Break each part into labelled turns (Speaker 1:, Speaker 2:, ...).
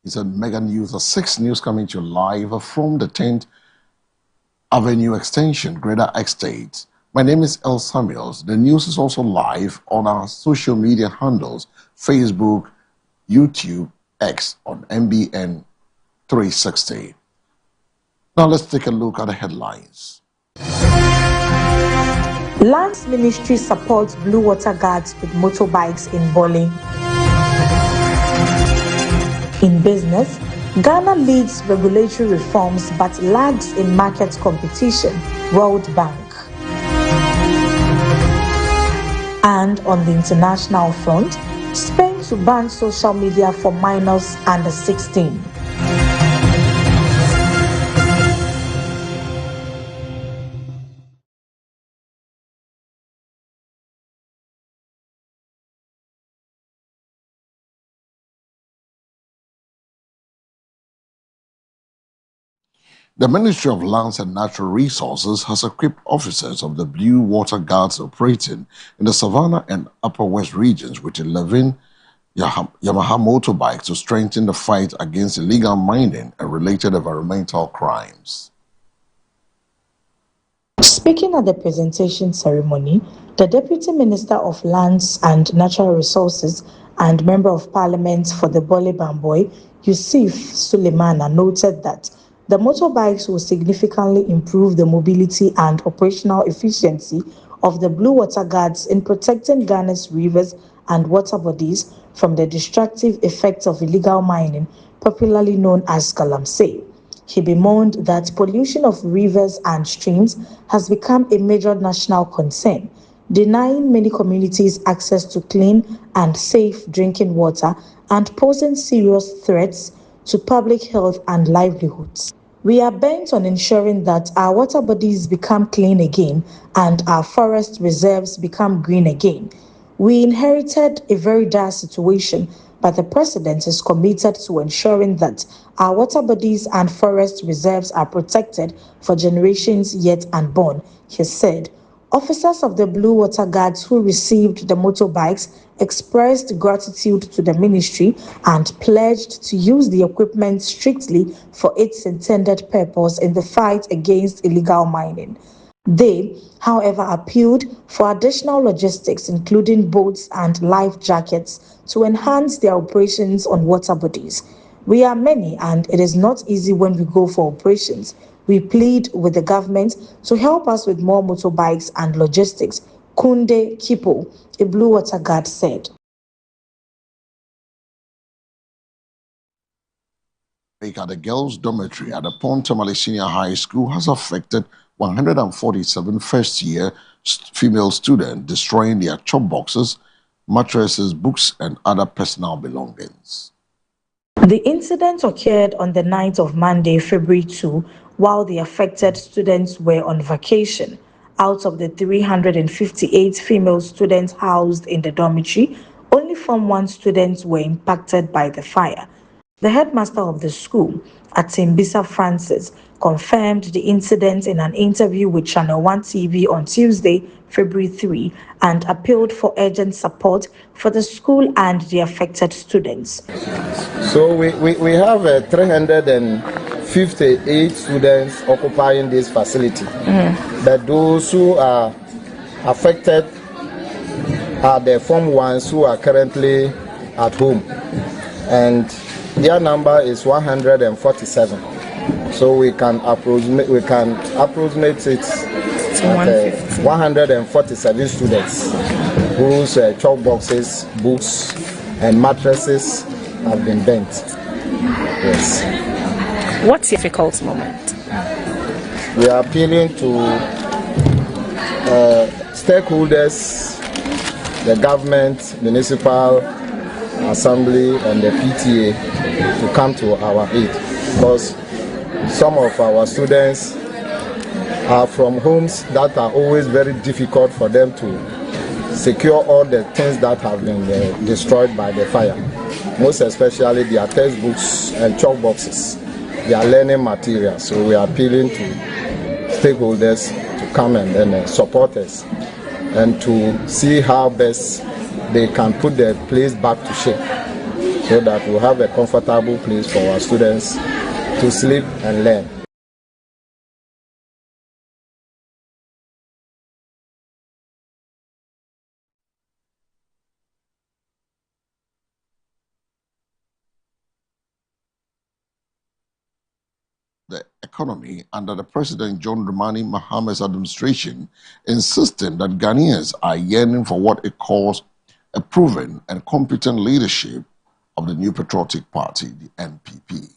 Speaker 1: It's a mega news, a 6 News coming to you live from the 10th Avenue Extension, Greater Estate. My name is El Samuels. The news is also live on our social media handles, Facebook, YouTube, X on MBN 360. Now let's take a look at the headlines.
Speaker 2: Lands Ministry supports Blue Water Guards with motorbikes in Bole. In business, Ghana leads regulatory reforms but lags in market competition, World Bank. And on the international front, Spain to ban social media for minors under 16.
Speaker 1: The Ministry of Lands and Natural Resources has equipped officers of the Blue Water Guards operating in the Savannah and Upper West regions with 11 Yamaha motorbikes to strengthen the fight against illegal mining and related environmental crimes.
Speaker 2: Speaking at the presentation ceremony, the Deputy Minister of Lands and Natural Resources and Member of Parliament for the Bole Bamboi, Yusuf Sulemana, noted that the motorbikes will significantly improve the mobility and operational efficiency of the Blue Water Guards in protecting Ghana's rivers and water bodies from the destructive effects of illegal mining, popularly known as galamsey. He bemoaned that pollution of rivers and streams has become a major national concern, denying many communities access to clean and safe drinking water and posing serious threats to public health and livelihoods. We are bent on ensuring that our water bodies become clean again and our forest reserves become green again. We inherited a very dire situation, but the President is committed to ensuring that our water bodies and forest reserves are protected for generations yet unborn, he said. Officers of the Blue Water Guards who received the motorbikes expressed gratitude to the ministry and pledged to use the equipment strictly for its intended purpose in the fight against illegal mining. They, however, appealed for additional logistics, including boats and life jackets, to enhance their operations on water bodies. We are many, and it is not easy when we go for operations. We plead with the government to help us with more motorbikes and logistics, Kunde Kipo, a Blue Water Guard, said.
Speaker 1: At the girls' dormitory at the Pont Tamale Senior High School has affected 147 first-year female students, destroying their chop boxes, mattresses, books, and other personal belongings.
Speaker 2: The incident occurred on the night of Monday, February 2, while the affected students were on vacation. Out of the 358 female students housed in the dormitory, only Form 1 students were impacted by the fire. The headmaster of the school, Atimbisa Francis, confirmed the incident in an interview with Channel 1 TV on Tuesday, February 3, and appealed for urgent support for the school and the affected students.
Speaker 3: So we have 358 students occupying this facility. But those who are affected are the Form 1s who are currently at home. And their number is 147. So we can approximate it at 147 students whose chalk boxes, books, and mattresses have been bent. Yes.
Speaker 4: What's your difficult moment?
Speaker 3: We are appealing to stakeholders, the government, municipal assembly, and the PTA to come to our aid, because some of our students are from homes that are always very difficult for them to secure all the things that have been destroyed by the fire, most especially their textbooks and chalk boxes, their learning materials. So we are appealing to stakeholders to come and then support us and to see how best they can put the place back to shape so that we'll have a comfortable place for our students to sleep and learn.
Speaker 1: The economy under the President John Dramani Mahamad's administration, insisting that Ghanaians are yearning for what it calls a proven and competent leadership of the New Patriotic Party, the NPP.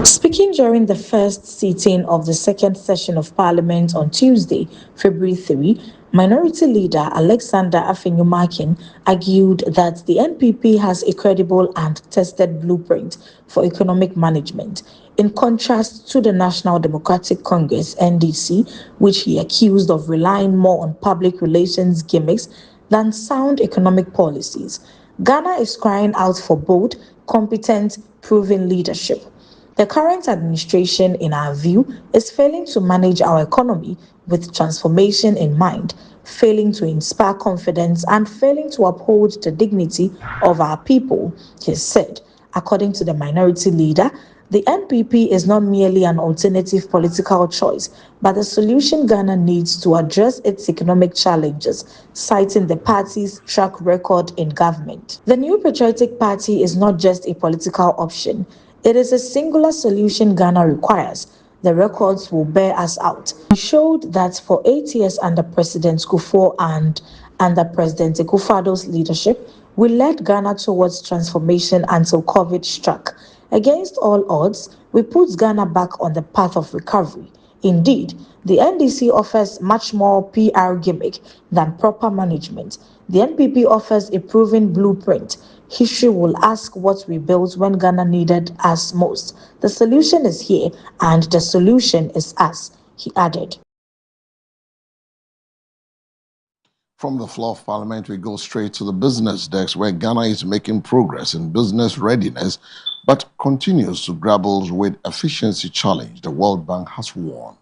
Speaker 2: Speaking during the first sitting of the second session of Parliament on Tuesday, February 3, Minority Leader Alexander Afenyo-Markin argued that the NPP has a credible and tested blueprint for economic management, in contrast to the National Democratic Congress, NDC, which he accused of relying more on public relations gimmicks than sound economic policies. Ghana is crying out for bold, competent, proven leadership. The current administration, in our view, is failing to manage our economy with transformation in mind, failing to inspire confidence, and failing to uphold the dignity of our people, he said. According to the Minority Leader, the NPP is not merely an alternative political choice, but the solution Ghana needs to address its economic challenges, citing the party's track record in government. The New Patriotic Party is not just a political option. It is a singular solution Ghana requires. The records will bear us out. We showed that for 8 years under President Kufuor and under President Akufo-Addo's leadership, we led Ghana towards transformation until COVID struck. Against all odds, we put Ghana back on the path of recovery. Indeed, the NDC offers much more PR gimmick than proper management. The NPP offers a proven blueprint. History will ask what we built when Ghana needed us most. The solution is here, and the solution is us, he added.
Speaker 1: From the floor of Parliament, we go straight to the business desk, where Ghana is making progress in business readiness, but continues to grapple with efficiency challenge the World Bank has warned.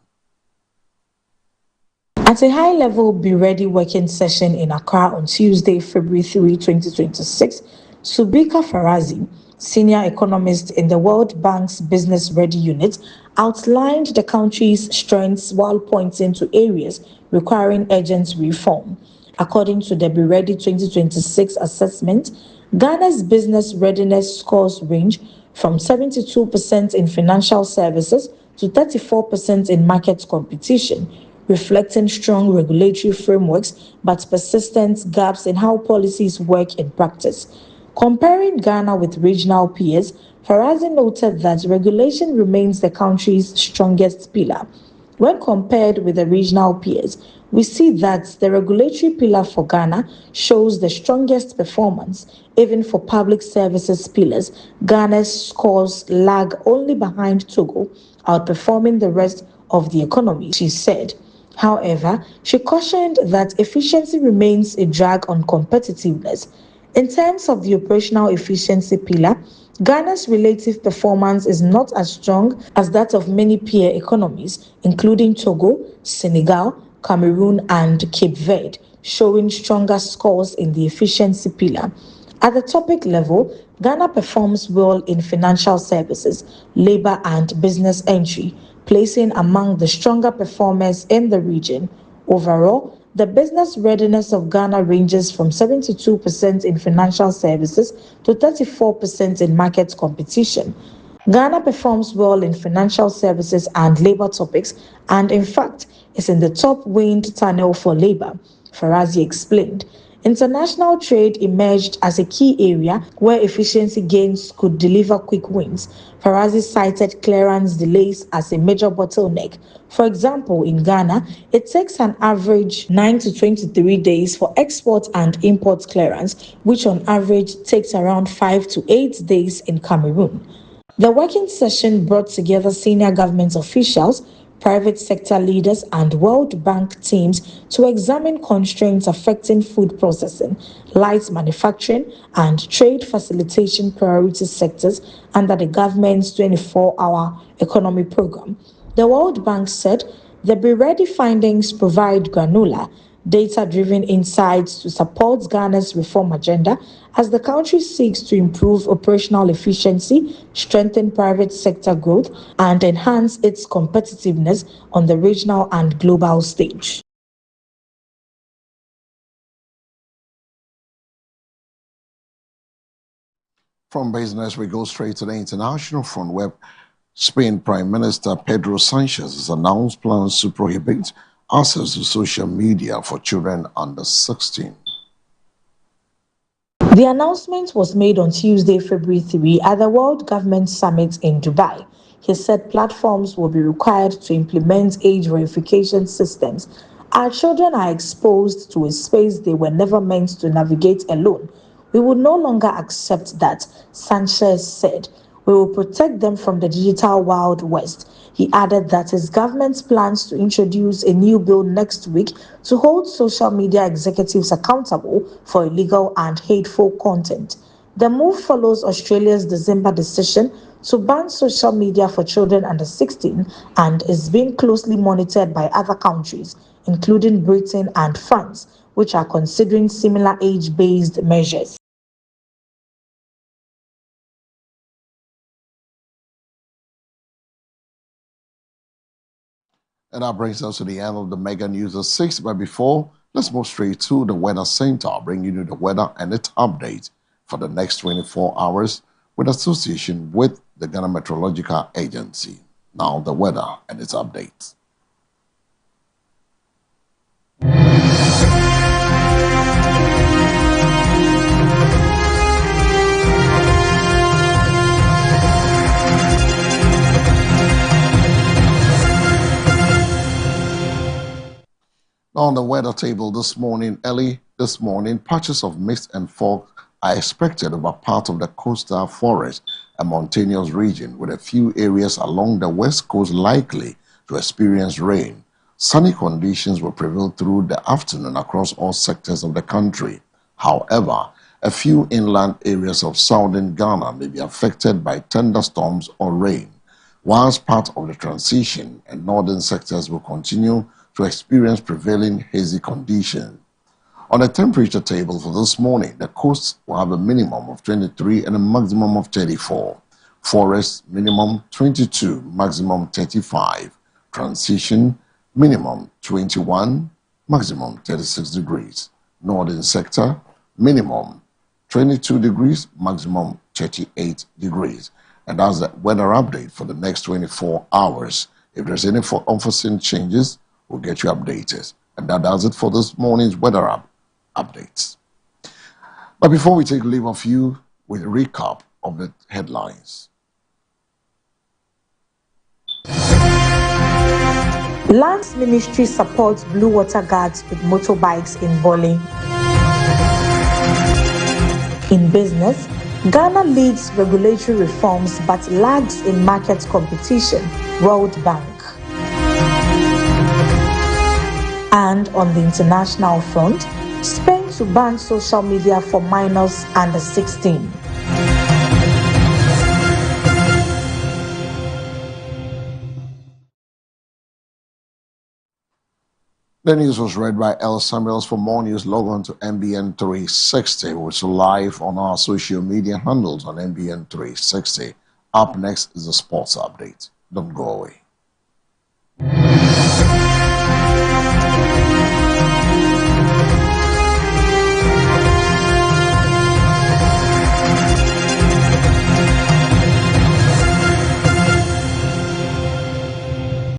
Speaker 2: At a high-level Be Ready working session in Accra on Tuesday, February 3, 2026, Subika Farazi, senior economist in the World Bank's Business Ready unit, outlined the country's strengths while pointing to areas requiring urgent reform. According to the Be Ready 2026 assessment, Ghana's business readiness scores range from 72% in financial services to 34% in market competition, reflecting strong regulatory frameworks but persistent gaps in how policies work in practice. Comparing Ghana with regional peers, Farazi noted that regulation remains the country's strongest pillar. When compared with the regional peers, we see that the regulatory pillar for Ghana shows the strongest performance. Even for public services pillars, Ghana's scores lag only behind Togo, outperforming the rest of the economy, she said. However, she cautioned that efficiency remains a drag on competitiveness. In terms of the operational efficiency pillar, Ghana's relative performance is not as strong as that of many peer economies, including Togo, Senegal, Cameroon, and Cape Verde, showing stronger scores in the efficiency pillar. At the topic level, Ghana performs well in financial services, labor, and business entry, placing among the stronger performers in the region. Overall, the business readiness of Ghana ranges from 72% in financial services to 34% in market competition. Ghana performs well in financial services and labor topics, and in fact, is in the top wind tunnel for labor, Farazi explained. International trade emerged as a key area where efficiency gains could deliver quick wins. Farazi cited clearance delays as a major bottleneck. For example, in Ghana, it takes an average 9 to 23 days for export and import clearance, which on average takes around 5 to 8 days in Cameroon. The working session brought together senior government officials, private sector leaders, and World Bank teams to examine constraints affecting food processing, light manufacturing, and trade facilitation priority sectors under the government's 24-hour economy program. The World Bank said the Be Ready findings provide granular, data-driven insights to support Ghana's reform agenda as the country seeks to improve operational efficiency, strengthen private sector growth, and enhance its competitiveness on the regional and global stage.
Speaker 1: From business, we go straight to the international front, where Spain Prime Minister Pedro Sanchez has announced plans to prohibit access to social media for children under 16.
Speaker 2: The announcement was made on Tuesday, February 3, at the World Government Summit in Dubai. He said platforms will be required to implement age verification systems. Our children are exposed to a space they were never meant to navigate alone. We will no longer accept that, Sanchez said. We will protect them from the digital Wild West. He added that his government plans to introduce a new bill next week to hold social media executives accountable for illegal and hateful content. The move follows Australia's December decision to ban social media for children under 16 and is being closely monitored by other countries, including Britain and France, which are considering similar age-based measures.
Speaker 1: And that brings us to the end of the Mega News at 6. But before, let's move straight to the Weather Center, bringing you the weather and its update for the next 24 hours with association with the Ghana Meteorological Agency. Now, the weather and its updates. On the weather table early this morning, patches of mist and fog are expected over part of the coastal forest and mountainous region, with a few areas along the west coast likely to experience rain. Sunny conditions will prevail through the afternoon across all sectors of the country. However, a few inland areas of southern Ghana may be affected by thunderstorms or rain, whilst part of the transition and northern sectors will continue to experience prevailing hazy conditions. On the temperature table for this morning, the coast will have a minimum of 23 and a maximum of 34. Forest, minimum 22, maximum 35. Transition, minimum 21, maximum 36 degrees. Northern sector, minimum 22 degrees, maximum 38 degrees. And that's the weather update for the next 24 hours. If there's any unforeseen changes, we'll get you updated. And that does it for this morning's weather updates. But before we take leave of you with a recap of the headlines.
Speaker 2: Lands Ministry supports Blue Water Guards with motorbikes in Bole. In business, Ghana leads regulatory reforms but lags in market competition, World Bank. And on the international front, Spain to ban social media for minors under 16.
Speaker 1: The news was read by El Samuels. For more news, log on to MBN 360, which is live on our social media handles on MBN 360. Up next is the sports update. Don't go away.